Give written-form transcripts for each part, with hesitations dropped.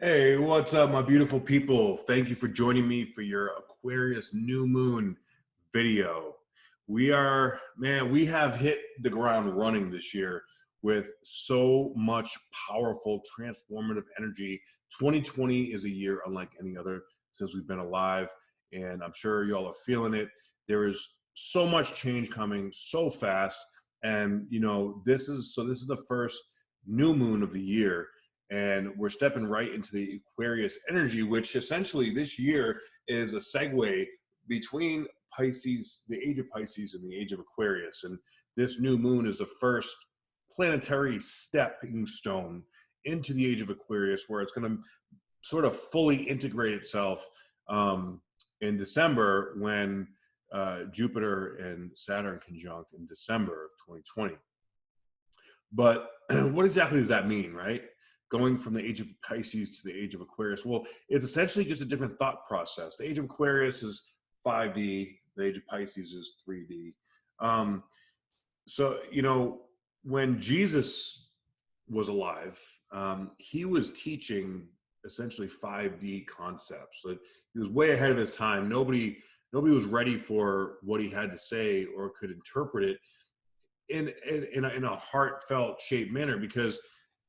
Hey, what's up, my beautiful people? Thank you for joining me for your Aquarius new moon video. We have hit the ground running this year with so much powerful, transformative energy. 2020 is a year unlike any other since we've been alive, and I'm sure y'all are feeling it. There is so much change coming so fast, and this is the first new moon of the year, and we're stepping right into the Aquarius energy, which essentially this year is a segue between Pisces, the age of Pisces, and the age of Aquarius. And this new moon is the first planetary stepping stone into the age of Aquarius, where it's going to sort of fully integrate itself in December, when Jupiter and Saturn conjunct in December of 2020. But what exactly does that mean, right? Going from the age of Pisces to the age of Aquarius. Well, it's essentially just a different thought process. The age of Aquarius is 5D, the age of Pisces is 3D. So, when Jesus was alive, he was teaching essentially 5D concepts. So he was way ahead of his time. Nobody was ready for what he had to say or could interpret it in a heartfelt shaped manner, because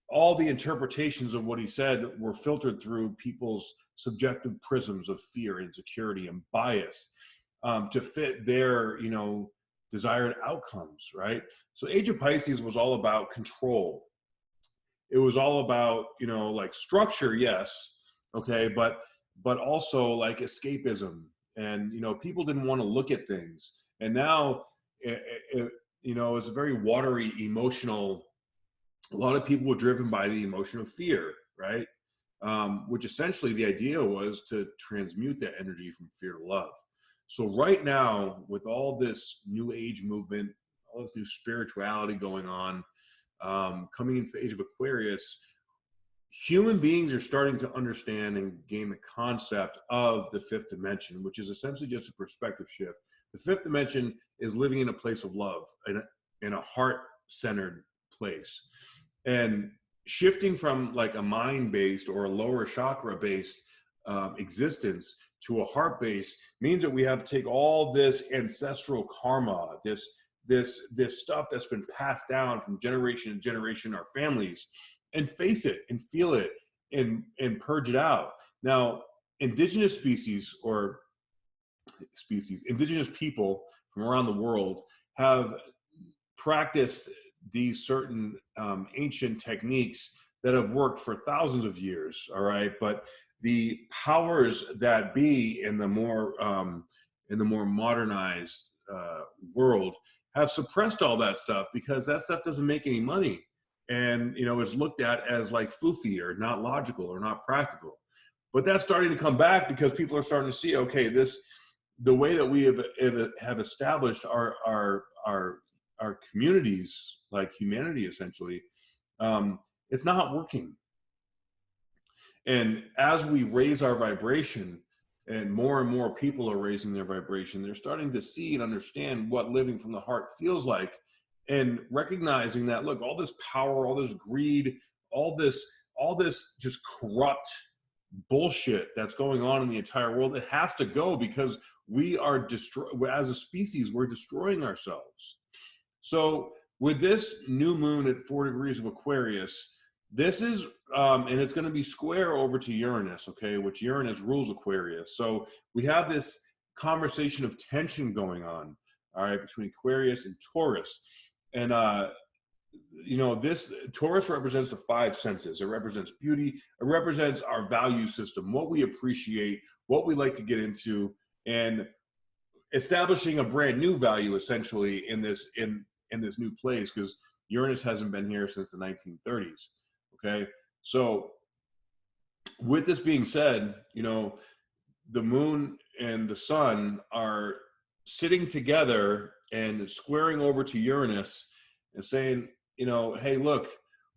all the interpretations of what he said were filtered through people's subjective prisms of fear, insecurity, and bias, to fit their, desired outcomes, right? So Age of Pisces was all about control. It was all about, like structure, yes, okay, but also like escapism. And, people didn't want to look at things. And now, it's a very watery, emotional. A lot of people were driven by the emotion of fear, right? Which essentially the idea was to transmute that energy from fear to love. So right now, with all this new age movement, all this new spirituality going on, coming into the age of Aquarius, human beings are starting to understand and gain the concept of the fifth dimension, which is essentially just a perspective shift. The fifth dimension is living in a place of love, in a heart-centered place. And shifting from like a mind-based or a lower chakra-based existence to a heart-based means that we have to take all this ancestral karma, this stuff that's been passed down from generation to generation, our families, and face it and feel it and purge it out. Now, indigenous indigenous people from around the world have practiced these certain ancient techniques that have worked for thousands of years, all right? But the powers that be in the more modernized world have suppressed all that stuff, because that stuff doesn't make any money, and it's looked at as like foofy or not logical or not practical. But that's starting to come back, because people are starting to see, okay, the way that we have established our communities, like humanity, essentially, it's not working. And as we raise our vibration, and more people are raising their vibration, they're starting to see and understand what living from the heart feels like, and recognizing that, look, all this power, all this greed, all this just corrupt bullshit that's going on in the entire world, it has to go, because we are as a species, we're destroying ourselves. So with this new moon at 4 degrees of Aquarius, this is, and it's going to be square over to Uranus, okay, which Uranus rules Aquarius. So we have this conversation of tension going on, all right, between Aquarius and Taurus. And, this Taurus represents the five senses. It represents beauty. It represents our value system, what we appreciate, what we like to get into, and establishing a brand new value, essentially, in this new place, because Uranus hasn't been here since the 1930s. Okay, so with this being said, the moon and the sun are sitting together and squaring over to Uranus and saying, hey, look,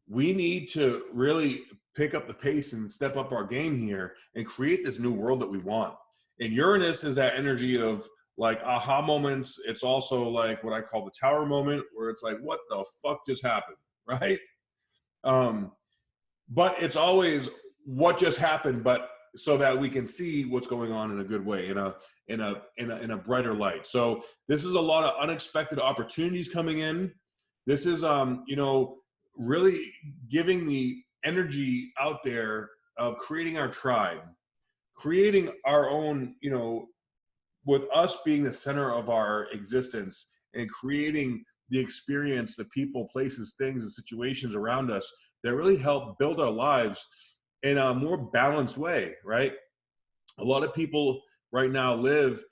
we need to really pick up the pace and step up our game here and create this new world that we want. And Uranus is that energy of like aha moments. It's also like what I call the tower moment, where it's like, what the fuck just happened, right? But it's always what just happened, but so that we can see what's going on in a good way, in a brighter light. So this is a lot of unexpected opportunities coming in. This is you know, really giving the energy out there of creating our tribe, creating our own, you know, with us being the center of our existence, and creating the experience, the people, places, things, and situations around us that really help build our lives in a more balanced way, right? A lot of people right now live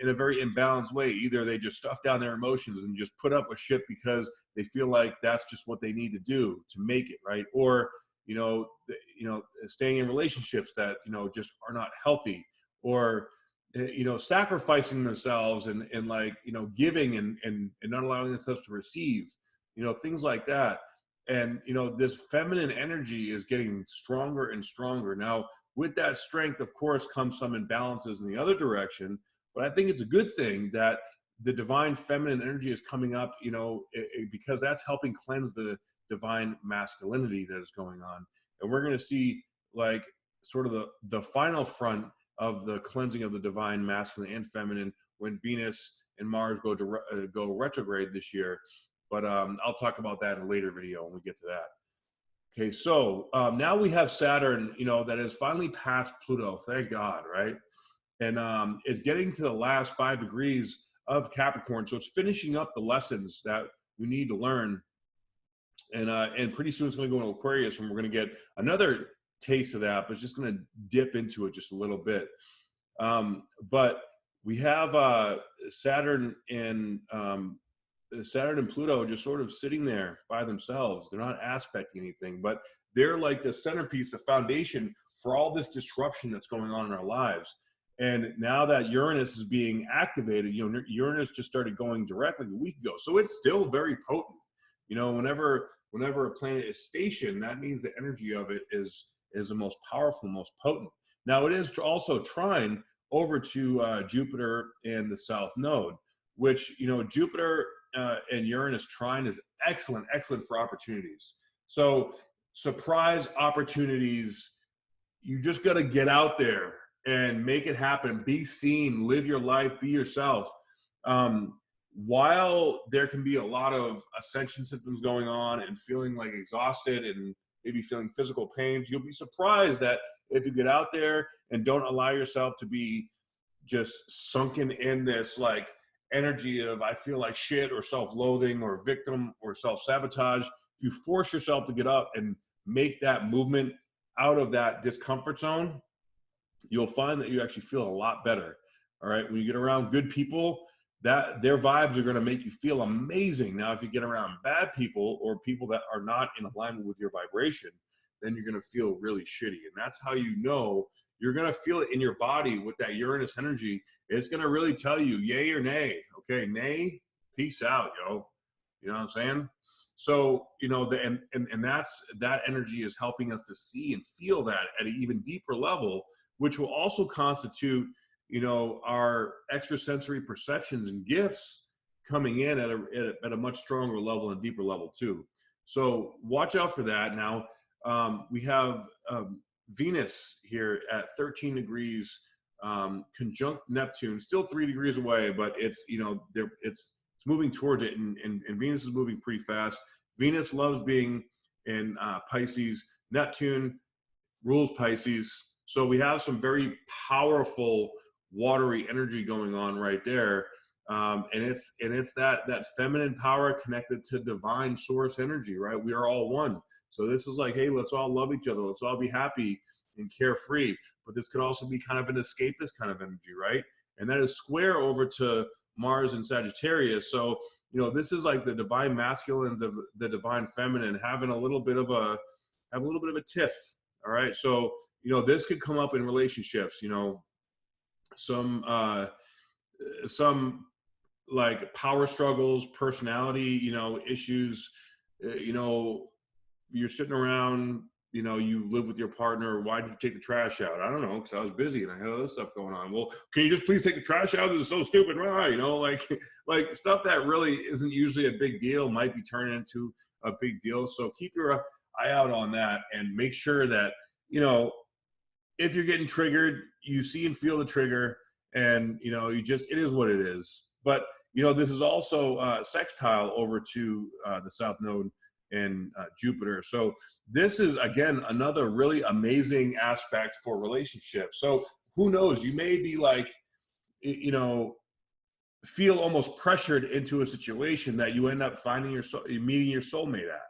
in a very imbalanced way. Either they just stuff down their emotions and just put up with shit because they feel like that's just what they need to do to make it, right? Or, you know, staying in relationships that, you know, just are not healthy, or, you know, sacrificing themselves and like, you know, giving and not allowing themselves to receive, you know, things like that. And, you know, this feminine energy is getting stronger and stronger. Now, with that strength, of course, comes some imbalances in the other direction. But I think it's a good thing that the divine feminine energy is coming up, you know, because that's helping cleanse the divine masculinity that is going on. And we're going to see, like, sort of the final front of the cleansing of the divine masculine and feminine when Venus and Mars go retrograde this year. But I'll talk about that in a later video when we get to that. Okay, so now we have Saturn, you know, that has finally passed Pluto, thank God, right? And it's getting to the last 5 degrees of Capricorn, so it's finishing up the lessons that we need to learn. And pretty soon it's going to go into Aquarius, and we're going to get another taste of that, but it's just going to dip into it just a little bit. But we have Saturn and Pluto just sort of sitting there by themselves. They're not aspecting anything, but they're like the centerpiece, the foundation for all this disruption that's going on in our lives. And now that Uranus is being activated, you know, Uranus just started going directly a week ago, so it's still very potent. You know, whenever a planet is stationed, that means the energy of it is the most powerful, most potent. Now, it is also trine over to Jupiter and the South Node, which, you know, Jupiter and Uranus trine is excellent for opportunities. So surprise opportunities, you just got to get out there and make it happen. Be seen, live your life, be yourself. While there can be a lot of ascension symptoms going on and feeling like exhausted and maybe feeling physical pains, you'll be surprised that if you get out there and don't allow yourself to be just sunken in this like energy of I feel like shit or self-loathing or victim or self-sabotage, you force yourself to get up and make that movement out of that discomfort zone, you'll find that you actually feel a lot better. All right, when you get around good people, that their vibes are going to make you feel amazing. Now, if you get around bad people or people that are not in alignment with your vibration, then you're going to feel really shitty. And that's how you know you're going to feel it in your body with that Uranus energy. It's going to really tell you yay or nay. Okay, nay, peace out, yo. You know what I'm saying? So, you know, that energy is helping us to see and feel that at an even deeper level, which will also constitute, you know, our extrasensory perceptions and gifts coming in at a much stronger level and deeper level too. So watch out for that. Now, we have Venus here at 13 degrees, conjunct Neptune, still 3 degrees away, but it's, you know, it's moving towards it, and Venus is moving pretty fast. Venus loves being in Pisces. Neptune rules Pisces. So we have some very powerful watery energy going on right there. And it's that feminine power connected to divine source energy, right? We are all one. So this is like, hey, let's all love each other. Let's all be happy and carefree. But this could also be kind of an escapist kind of energy, right? And that is square over to Mars and Sagittarius. So, you know, this is like the divine masculine, the divine feminine having a little bit of a tiff. All right. So, you know, this could come up in relationships, you know, some like power struggles, personality, you know, issues, you know, you're sitting around, you know, you live with your partner. Why did you take the trash out? I don't know, because I was busy and I had other stuff going on. Well, can you just please take the trash out? This is so stupid. You know, like stuff that really isn't usually a big deal might be turned into a big deal. So keep your eye out on that and make sure that, you know, if you're getting triggered, you see and feel the trigger, and you know, it is what it is. But you know, this is also sextile over to the South Node and Jupiter. So this is, again, another really amazing aspect for relationships. So who knows, you may be like, you know, feel almost pressured into a situation that you end up finding meeting your soulmate at.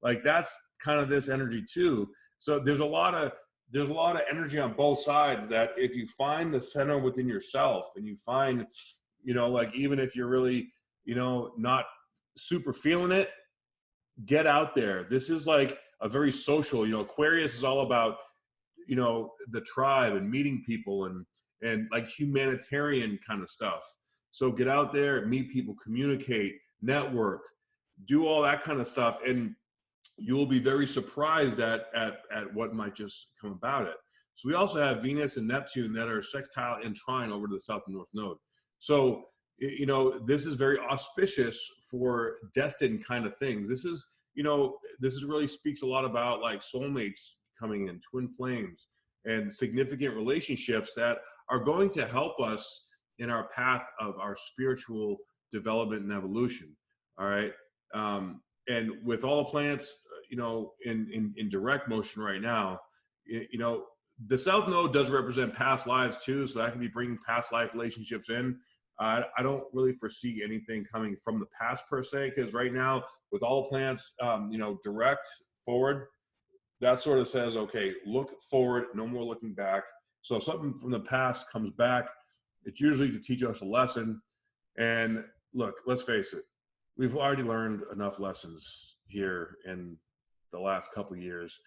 Like, that's kind of this energy too. So there's a lot of energy on both sides, that if you find the center within yourself, and you find, you know, like, even if you're really, you know, not super feeling it, get out there. This is like a very social, you know, Aquarius is all about, you know, the tribe and meeting people and like humanitarian kind of stuff. So get out there, meet people, communicate, network, do all that kind of stuff, and you'll be very surprised at what might just come about it. So we also have Venus and Neptune that are sextile and trine over to the South and North Node. So, you know, this is very auspicious for destined kind of things. This is, you know, really speaks a lot about like soulmates coming in, twin flames, and significant relationships that are going to help us in our path of our spiritual development and evolution. All right. And with all the planets, you know, in direct motion right now, you know, the South Node does represent past lives too. So that can be bringing past life relationships in. I don't really foresee anything coming from the past per se, because right now with all the planets, you know, direct forward, that sort of says, okay, look forward, no more looking back. So if something from the past comes back, it's usually to teach us a lesson. And look, let's face it, we've already learned enough lessons here in the last couple of years.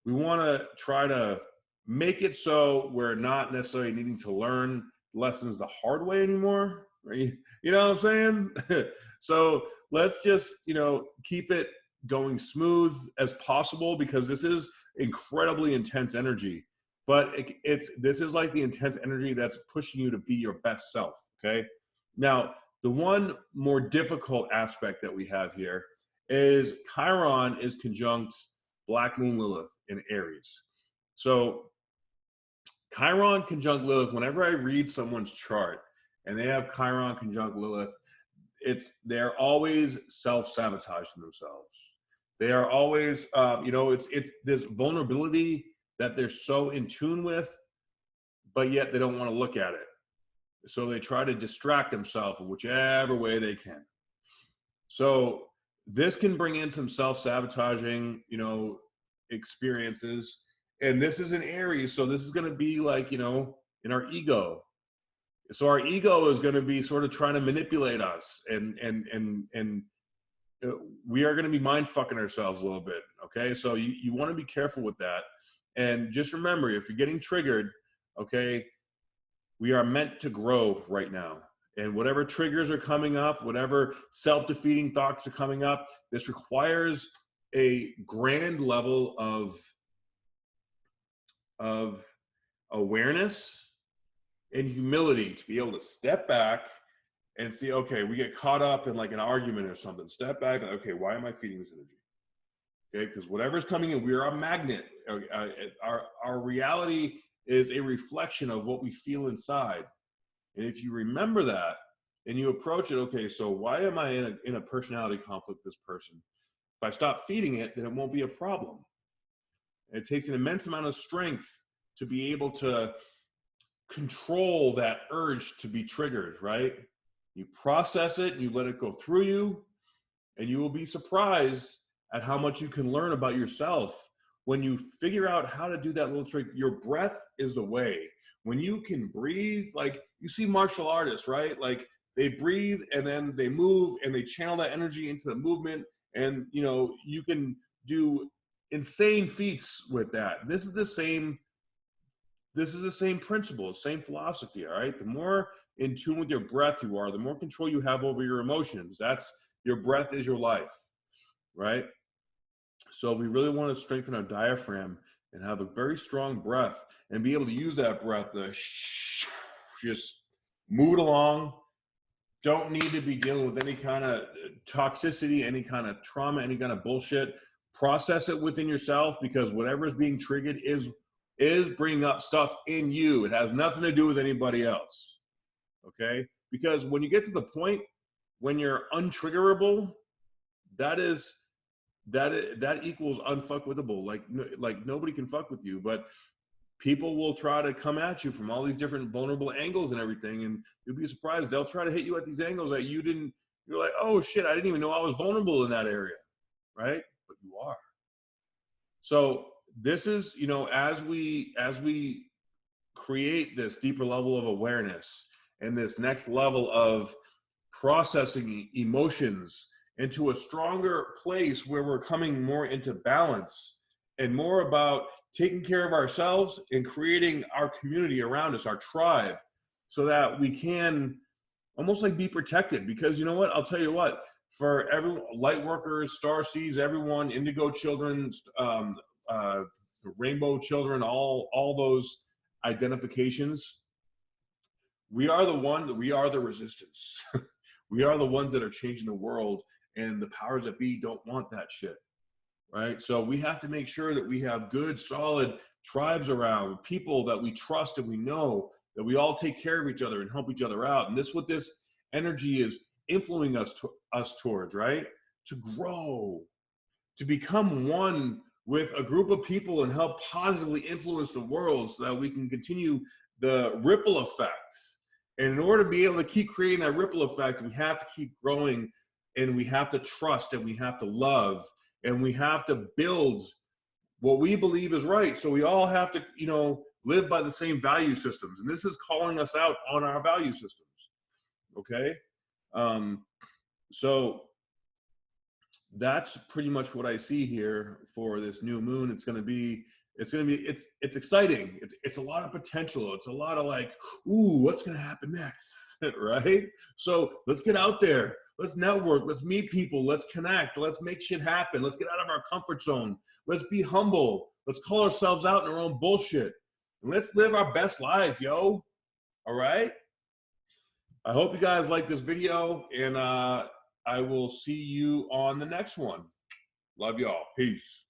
We want to try to make it so we're not necessarily needing to learn lessons the hard way anymore, right? You know what I'm saying? So let's just, you know, keep it going smooth as possible, because this is incredibly intense energy. But this is like the intense energy that's pushing you to be your best self, okay? Now, the one more difficult aspect that we have here is Chiron is conjunct Black Moon Lilith in Aries. So Chiron conjunct Lilith, whenever I read someone's chart and they have Chiron conjunct Lilith, they're always self-sabotaging themselves. They are always, you know, it's this vulnerability that they're so in tune with, but yet they don't want to look at it. So they try to distract themselves in whichever way they can. So this can bring in some self-sabotaging, you know, experiences. And this is an Aries, so this is going to be like, you know, in our ego. So our ego is going to be sort of trying to manipulate us, and we are going to be mind fucking ourselves a little bit. Okay, so you want to be careful with that, and just remember, if you're getting triggered, okay, we are meant to grow right now. And whatever triggers are coming up, whatever self-defeating thoughts are coming up, this requires a grand level of awareness and humility to be able to step back and see, okay, we get caught up in like an argument or something. Step back, okay, why am I feeding this energy? Okay, because whatever's coming in, we are a magnet. Our reality is a reflection of what we feel inside. And if you remember that and you approach it, okay, so why am I in a personality conflict with this person? If I stop feeding it, then it won't be a problem. It takes an immense amount of strength to be able to control that urge to be triggered, right? You process it, you let it go through you, and you will be surprised at how much you can learn about yourself when you figure out how to do that little trick. Your breath is the way. When you can breathe, like you see martial artists, right? Like they breathe and then they move and they channel that energy into the movement, and you know, you can do insane feats with that. This is the same principle, same philosophy, all right? The more in tune with your breath you are, the more control you have over your emotions. That's, your breath is your life, right? So we really want to strengthen our diaphragm and have a very strong breath and be able to use that breath to just move it along. Don't need to be dealing with any kind of toxicity, any kind of trauma, any kind of bullshit. Process it within yourself, because whatever is being triggered is is bringing up stuff in you. It has nothing to do with anybody else. Okay? Because when you get to the point when you're untriggerable, that equals unfuckwithable. Like nobody can fuck with you, but people will try to come at you from all these different vulnerable angles and everything, and you'll be surprised. They'll try to hit you at these angles that you didn't. You're like, oh shit, I didn't even know I was vulnerable in that area, right? But you are. So this is, you know, as we create this deeper level of awareness and this next level of processing emotions into a stronger place where we're coming more into balance and more about taking care of ourselves and creating our community around us, our tribe, so that we can almost like be protected. Because you know what, I'll tell you what, for everyone, light workers, star seeds, everyone, indigo children, rainbow children, all those identifications, we are the resistance. We are the ones that are changing the world, and the powers that be don't want that shit, right? So we have to make sure that we have good, solid tribes around, people that we trust and we know, that we all take care of each other and help each other out. And this is what this energy is influencing us towards, right? To grow, to become one with a group of people and help positively influence the world so that we can continue the ripple effect. And in order to be able to keep creating that ripple effect, we have to keep growing, and we have to trust, and we have to love, and we have to build what we believe is right. So we all have to, you know, live by the same value systems. And this is calling us out on our value systems. Okay? So that's pretty much what I see here for this new moon. It's exciting. It's a lot of potential. It's a lot of like, ooh, what's going to happen next? Right? So let's get out there. Let's network. Let's meet people. Let's connect. Let's make shit happen. Let's get out of our comfort zone. Let's be humble. Let's call ourselves out in our own bullshit. And let's live our best life, yo. All right? I hope you guys like this video, and I will see you on the next one. Love y'all. Peace.